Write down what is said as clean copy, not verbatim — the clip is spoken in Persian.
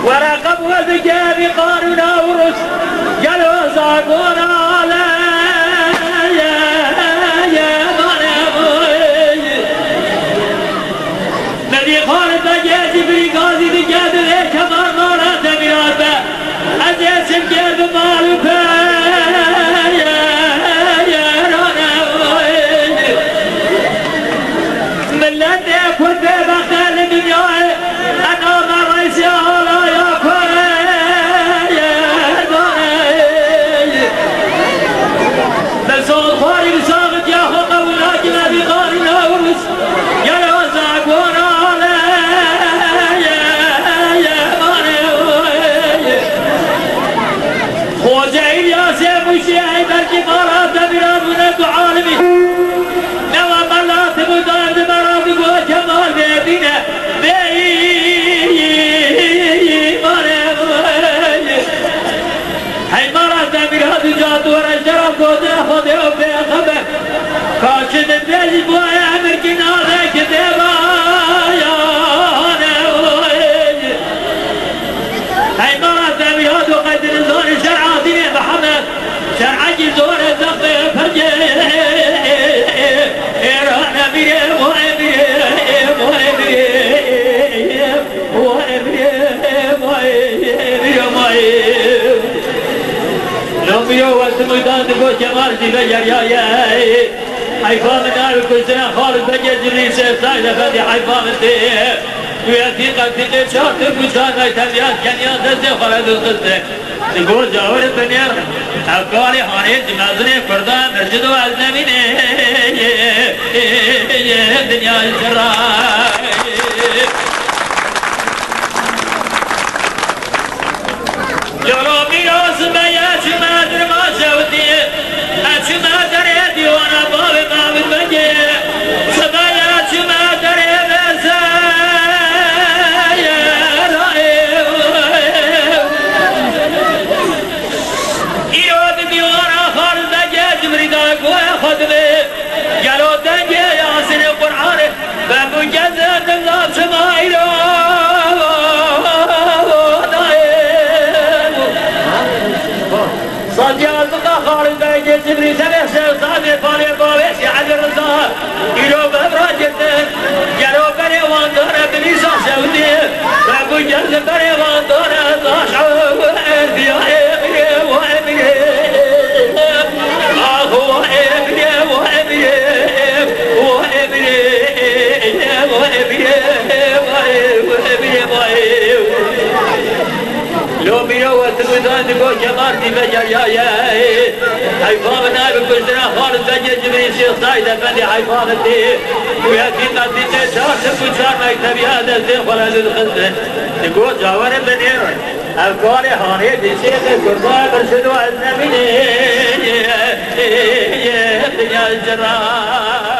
ورقب وذكى بقارون ورس قالوا زاقونا كاشد الدل بويا مركنا ذاك دبايا هاي مرات بيهود وقدر زور شرعاتي محمد شرعتي زور الزقي فرجي رانا بيه لو بيو وسمدان دو جمال دي يا حيفان نار كسنا خالد بجري سيد فدي حيفان دي وياتي قتل شرط بجانا تبيان كنيا دزي خالد القصه تقول جاور الدنيا أقوالي هاني جنازني فردا مسجد والزمين الدنيا الجراء جلو ميراس بيا شما در ما شوتي شما در ديوانا باب باب بجي سبايا شما در بسا يود ديوانا خالد بجي جبريدا قوي خدمي جلو دنجي ياسين القرآن بابو جزر نظام شمائلو صديق خالد بيجي جبري سبع صادق فالي بابيس يعد الرزاق يلو ببراجت يلو بري واندونا بليسا سودي بابو جلد بري واندونا ضاشعو وابني وابني اخو وابني وابني وابني وابني وابني لو بيو وتمدان تقول جمارتي بجايا حيفان نائب كسنا خالد بجي جبري شيخ سايد افندي حيفان الدي وياتي قدي تشار تكوشار مكتبي هذا الزين خلال الخزن تقول جاور بنير القاري هاني دي شيخ القربان برشدوا النبي الدنيا الجرار